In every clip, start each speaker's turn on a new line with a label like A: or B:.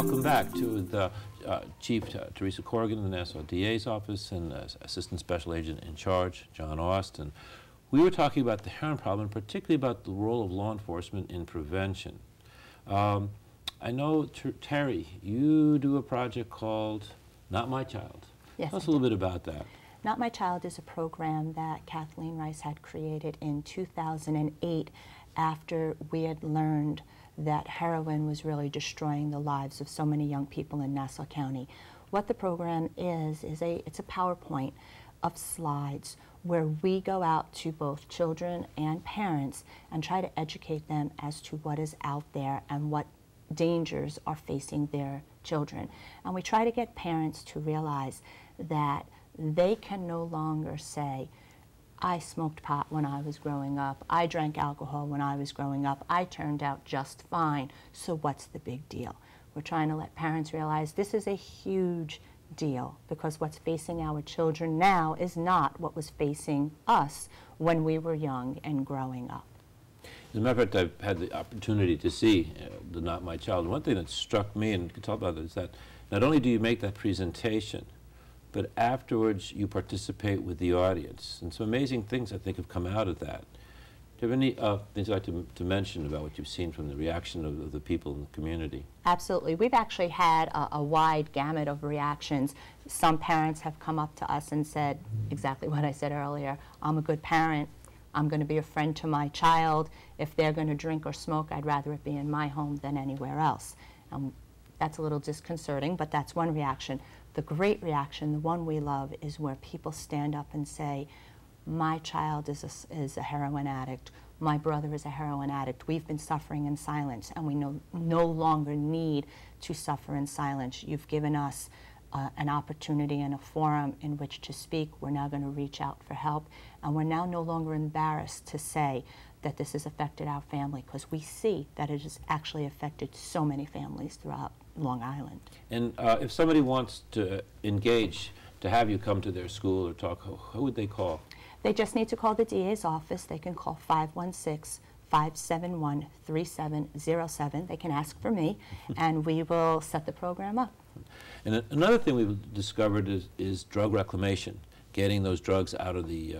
A: welcome back to the Chief Teresa Corrigan in the Nassau DA's office and Assistant Special Agent in Charge, John Austin. We were talking about the heroin problem, particularly about the role of law enforcement in prevention. I know, Terry, you do a project called Not My Child.
B: Yes,
A: Tell us a little bit about that.
B: Not My Child is a program that Kathleen Rice had created in 2008 after we had learned that heroin was really destroying the lives of so many young people in Nassau County. What the program is it's a PowerPoint of slides where we go out to both children and parents and try to educate them as to what is out there and what dangers are facing their children. And we try to get parents to realize that they can no longer say, I smoked pot when I was growing up, I drank alcohol when I was growing up, I turned out just fine, so what's the big deal? We're trying to let parents realize this is a huge deal because what's facing our children now is not what was facing us when we were young and growing up.
A: As a matter of fact, I've had the opportunity to see the Not My Child. One thing that struck me, and you can talk about it, is that not only do you make that presentation, but afterwards you participate with the audience. And some amazing things, I think, have come out of that. Do you have any things you'd like to mention about what you've seen from the reaction of the people in the community?
B: Absolutely. We've actually had a wide gamut of reactions. Some parents have come up to us and said exactly what I said earlier. I'm a good parent. I'm going to be a friend to my child. If they're going to drink or smoke, I'd rather it be in my home than anywhere else. That's a little disconcerting, but that's one reaction. The great reaction, the one we love, is where people stand up and say, my child is a heroin addict, my brother is a heroin addict, we've been suffering in silence, and we no longer need to suffer in silence. You've given us an opportunity and a forum in which to speak. We're now going to reach out for help, and we're now no longer embarrassed to say that this has affected our family, because we see that it has actually affected so many families throughout Long Island. And
A: if somebody wants to engage, to have you come to their school or talk, who would they call?
B: They just need to call the DA's office. They can call 516-571-3707. They can ask for me, and we will set the program up.
A: And another thing we've discovered is drug reclamation, getting those drugs out of the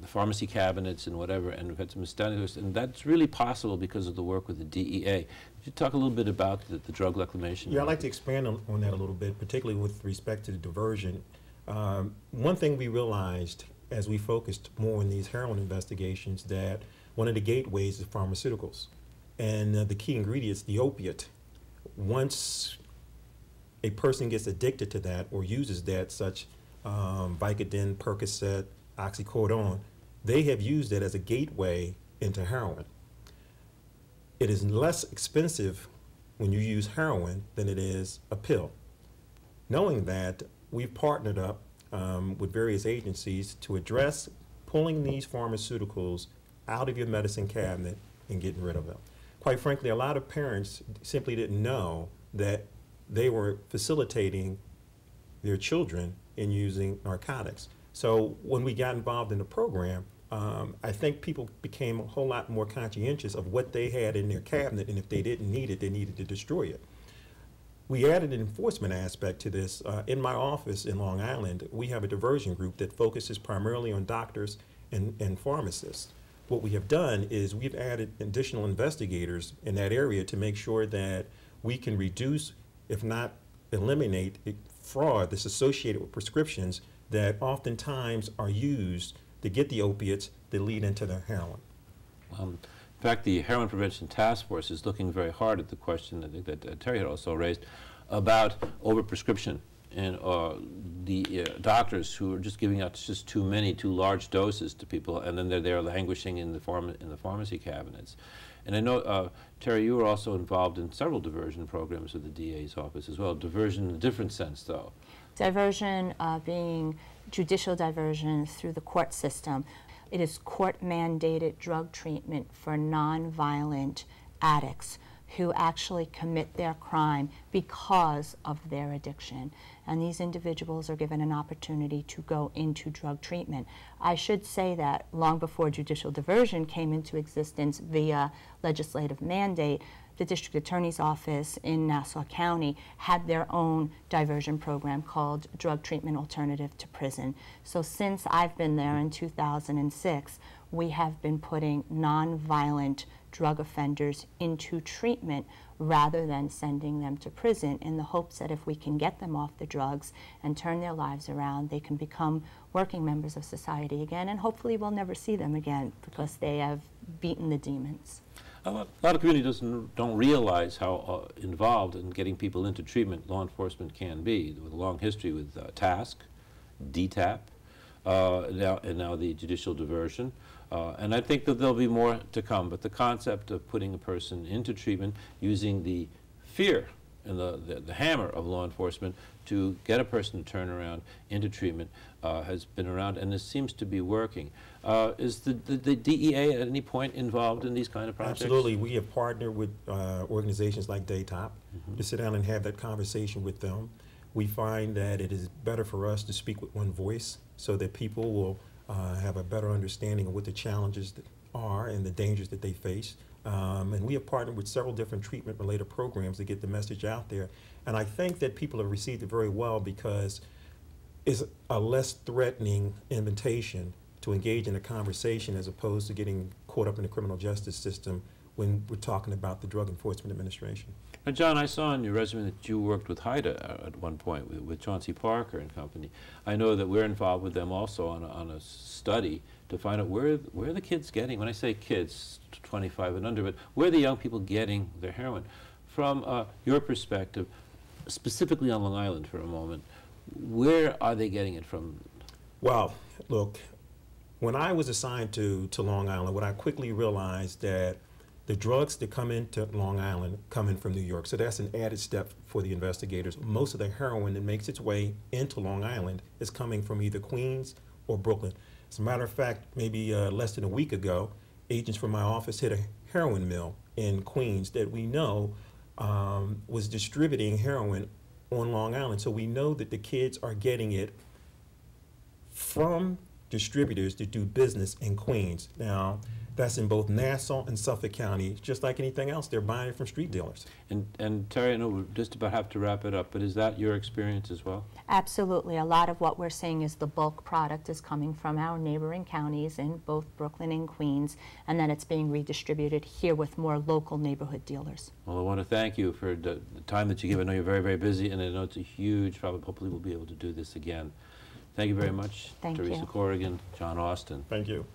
A: pharmacy cabinets and whatever, and we've had some astounding, and that's really possible because of the work with the DEA. Could you talk a little bit about the drug reclamation?
C: Yeah, I'd like to expand on that a little bit, particularly with respect to the diversion. One thing we realized as we focused more on these heroin investigations, that one of the gateways is pharmaceuticals. And the key ingredient is the opiate. Once a person gets addicted to that or uses that, such Vicodin, Percocet, oxycodone, they have used it as a gateway into heroin. It is less expensive when you use heroin than it is a pill. Knowing that, we've partnered up with various agencies to address pulling these pharmaceuticals out of your medicine cabinet and getting rid of them. Quite frankly, a lot of parents simply didn't know that they were facilitating their children in using narcotics. So when we got involved in the program, I think people became a whole lot more conscientious of what they had in their cabinet, and if they didn't need it, they needed to destroy it. We added an enforcement aspect to this. In my office in Long Island, we have a diversion group that focuses primarily on doctors and pharmacists. What we have done is we've added additional investigators in that area to make sure that we can reduce, if not eliminate, fraud that's associated with prescriptions that oftentimes are used to get the opiates that lead into the heroin.
A: In fact, the Heroin Prevention Task Force is looking very hard at the question, I think, that Terry had also raised, about overprescription and the doctors who are just giving out just too large doses to people, and then they're there languishing in the pharmacy cabinets. And I know, Terry, you were also involved in several diversion programs with the DA's office as well. Diversion in a different sense, though.
B: Diversion being judicial diversion through the court system. It is court-mandated drug treatment for nonviolent addicts who actually commit their crime because of their addiction. And these individuals are given an opportunity to go into drug treatment. I should say that long before judicial diversion came into existence via legislative mandate, the district attorney's office in Nassau County had their own diversion program called Drug Treatment Alternative to Prison. So since I've been there in 2006, we have been putting nonviolent drug offenders into treatment rather than sending them to prison, in the hopes that if we can get them off the drugs and turn their lives around, they can become working members of society again, and hopefully we'll never see them again because they have beaten the demons.
A: A lot of communities don't realize how involved in getting people into treatment law enforcement can be, with a long history with TASC, DTAP, now the judicial diversion. And I think that there'll be more to come, but the concept of putting a person into treatment using the fear and the hammer of law enforcement to get a person to turn around into treatment has been around, and this seems to be working. Is the DEA at any point involved in these kind of projects?
C: Absolutely. We have partnered with organizations like DATOP to sit down and have that conversation with them. We find that it is better for us to speak with one voice so that people will have a better understanding of what the challenges that are and the dangers that they face. And we have partnered with several different treatment-related programs to get the message out there. And I think that people have received it very well because it's a less threatening invitation to engage in a conversation as opposed to getting caught up in the criminal justice system when we're talking about the Drug Enforcement Administration.
A: Now, John, I saw on your resume that you worked with HIDA at one point with Chauncey Parker and company. I know that we're involved with them also on a study to find out where are the kids getting, when I say kids, 25 and under, but where are the young people getting their heroin? From your perspective, specifically on Long Island for a moment, where are they getting it from?
C: Well, look, when I was assigned to Long Island, what I quickly realized that the drugs that come into Long Island come in from New York, so that's an added step for the investigators. Most of the heroin that makes its way into Long Island is coming from either Queens or Brooklyn. As a matter of fact, maybe less than a week ago, agents from my office hit a heroin mill in Queens that we know was distributing heroin on Long Island. So we know that the kids are getting it from distributors that do business in Queens. Now, that's in both Nassau and Suffolk County. Just like anything else, they're buying it from street dealers.
A: And Terry, I know we just about have to wrap it up, but is that your experience as well?
B: Absolutely. A lot of what we're seeing is the bulk product is coming from our neighboring counties in both Brooklyn and Queens, and then it's being redistributed here with more local neighborhood dealers.
A: Well, I want to thank you for the time that you give. I know you're very, very busy, and I know it's a huge problem. Hopefully we'll be able to do this again. Thank you very much,
B: Thank
A: Teresa
B: you.
A: Corrigan, John Austin.
C: Thank you.